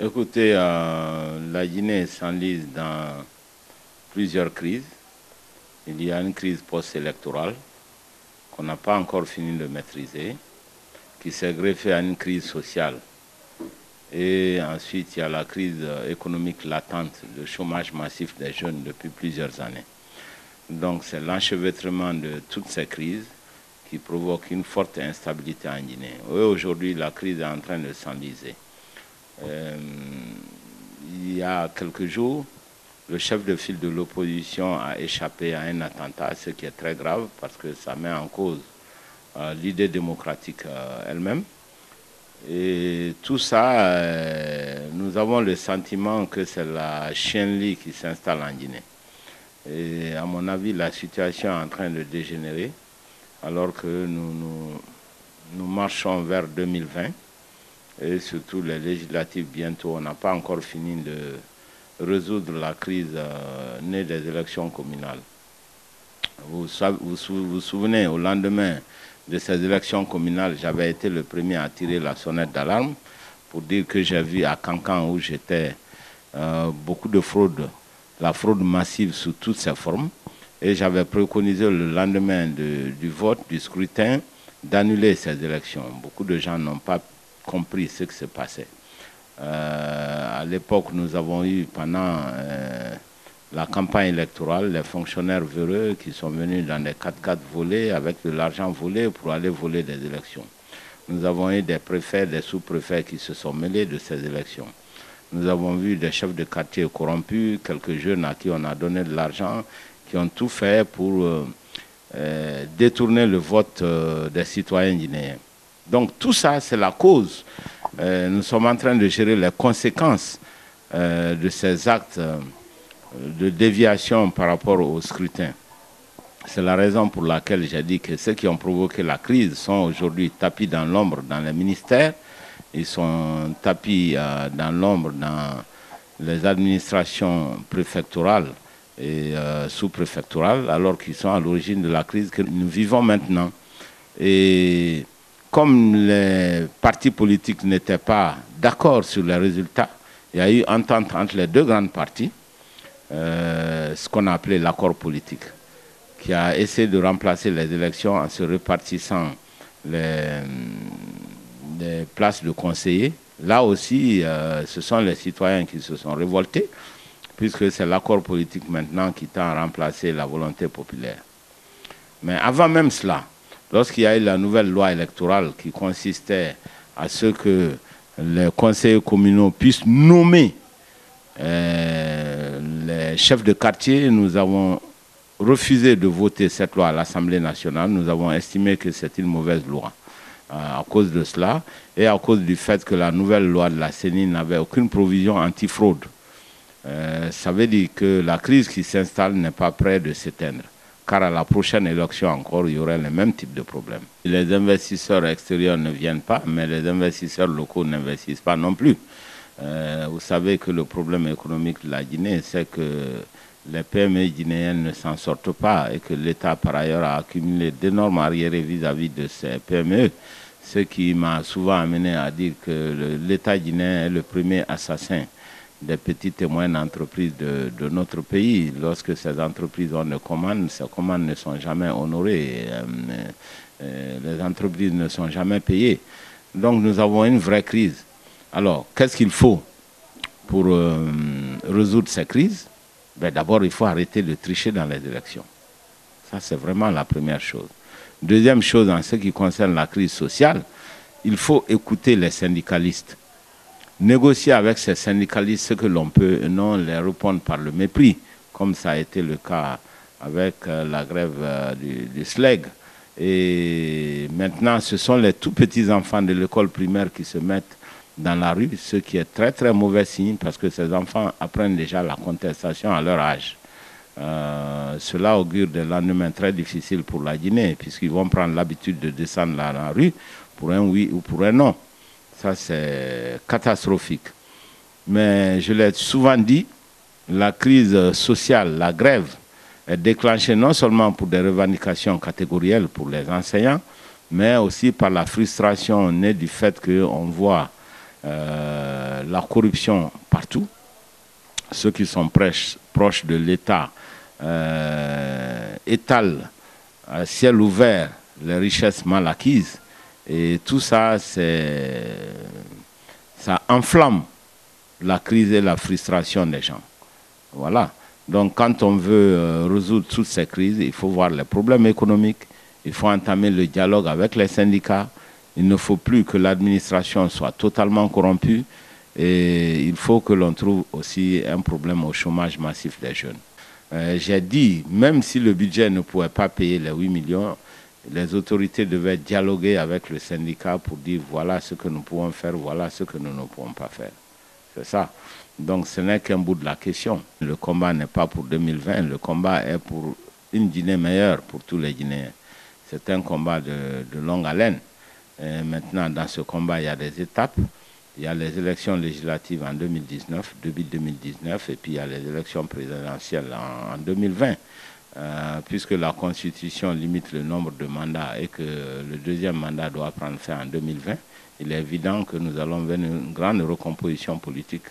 Écoutez, la Guinée s'enlise dans plusieurs crises. Il y a une crise post-électorale qu'on n'a pas encore fini de maîtriser, qui s'est greffée à une crise sociale. Et ensuite, il y a la crise économique latente, le chômage massif des jeunes depuis plusieurs années. Donc, c'est l'enchevêtrement de toutes ces crises qui provoque une forte instabilité en Guinée. Et aujourd'hui, la crise est en train de s'enliser. Euh, il y a quelques jours, le chef de file de l'opposition a échappé à un attentat, ce qui est très grave parce que ça met en cause l'idée démocratique elle-même. Et tout ça, nous avons le sentiment que c'est la chienlit qui s'installe en Guinée. Et à mon avis, la situation est en train de dégénérer alors que nous marchons vers 2020 et surtout les législatives bientôt. On n'a pas encore fini de résoudre la crise née des élections communales. Vous souvenez, au lendemain de ces élections communales, j'avais été le premier à tirer la sonnette d'alarme pour dire que j'ai vu à Cancan où j'étais beaucoup de fraude, la fraude massive sous toutes ses formes. Et j'avais préconisé le lendemain du vote, du scrutin, d'annuler ces élections. Beaucoup de gens n'ont pas compris ce qui se passait. À l'époque, nous avons eu pendant la campagne électorale les fonctionnaires véreux qui sont venus dans des 4x4 volés avec de l'argent volé pour aller voler des élections. Nous avons eu des préfets, des sous-préfets qui se sont mêlés de ces élections. Nous avons vu des chefs de quartier corrompus, quelques jeunes à qui on a donné de l'argent, qui ont tout fait pour détourner le vote des citoyens guinéens. Donc tout ça, c'est la cause. Nous sommes en train de gérer les conséquences de ces actes de déviation par rapport au scrutin. C'est la raison pour laquelle j'ai dit que ceux qui ont provoqué la crise sont aujourd'hui tapis dans l'ombre dans les ministères, ils sont tapis dans l'ombre dans les administrations préfectorales et sous-préfectorales, alors qu'ils sont à l'origine de la crise que nous vivons maintenant. Et comme les partis politiques n'étaient pas d'accord sur les résultats, il y a eu entente entre les deux grandes parties, ce qu'on a appelé l'accord politique, qui a essayé de remplacer les élections en se répartissant les places de conseillers. Là aussi, ce sont les citoyens qui se sont révoltés, puisque c'est l'accord politique maintenant qui tend à remplacer la volonté populaire. Mais avant même cela, lorsqu'il y a eu la nouvelle loi électorale qui consistait à ce que les conseillers communaux puissent nommer les chefs de quartier, nous avons refusé de voter cette loi à l'Assemblée nationale. Nous avons estimé que c'est une mauvaise loi à cause de cela et à cause du fait que la nouvelle loi de la CENI n'avait aucune provision anti-fraude. Ça veut dire que la crise qui s'installe n'est pas près de s'éteindre, car à la prochaine élection encore, il y aurait le même type de problème. Les investisseurs extérieurs ne viennent pas, mais les investisseurs locaux n'investissent pas non plus. Vous savez que le problème économique de la Guinée, c'est que les PME guinéennes ne s'en sortent pas et que l'État, par ailleurs, a accumulé d'énormes arriérés vis-à-vis de ces PME, ce qui m'a souvent amené à dire que l'État guinéen est le premier assassin des petites et moyennes entreprises de notre pays. Lorsque ces entreprises ont des commandes, ces commandes ne sont jamais honorées, les entreprises ne sont jamais payées. Donc nous avons une vraie crise. Alors, qu'est-ce qu'il faut pour résoudre ces crises? Ben, d'abord, il faut arrêter de tricher dans les élections. Ça, c'est vraiment la première chose. Deuxième chose, en ce qui concerne la crise sociale, il faut écouter les syndicalistes. Négocier avec ces syndicalistes ce que l'on peut et non les répondre par le mépris, comme ça a été le cas avec la grève du SLEG. Et maintenant, ce sont les tout petits enfants de l'école primaire qui se mettent dans la rue, ce qui est très très mauvais signe parce que ces enfants apprennent déjà la contestation à leur âge. Cela augure des lendemains très difficiles pour la Guinée puisqu'ils vont prendre l'habitude de descendre dans la rue pour un oui ou pour un non. Ça c'est catastrophique. Mais je l'ai souvent dit, la crise sociale, la grève est déclenchée non seulement pour des revendications catégorielles pour les enseignants, mais aussi par la frustration née du fait qu'on voit la corruption partout. Ceux qui sont proches de l'État étalent à ciel ouvert les richesses mal acquises. Et tout ça, ça enflamme la crise et la frustration des gens. Voilà. Donc quand on veut résoudre toutes ces crises, il faut voir les problèmes économiques, il faut entamer le dialogue avec les syndicats, il ne faut plus que l'administration soit totalement corrompue et il faut que l'on trouve aussi un problème au chômage massif des jeunes. J'ai dit, même si le budget ne pouvait pas payer les 8 millions, les autorités devaient dialoguer avec le syndicat pour dire voilà ce que nous pouvons faire, voilà ce que nous ne pouvons pas faire. C'est ça. Donc ce n'est qu'un bout de la question. Le combat n'est pas pour 2020, le combat est pour une Guinée meilleure pour tous les Guinéens. C'est un combat de longue haleine. Et maintenant, dans ce combat, il y a des étapes. Il y a les élections législatives en 2019, début 2019, et puis il y a les élections présidentielles en 2020. Puisque la Constitution limite le nombre de mandats et que le deuxième mandat doit prendre fin en 2020, il est évident que nous allons vers une grande recomposition politique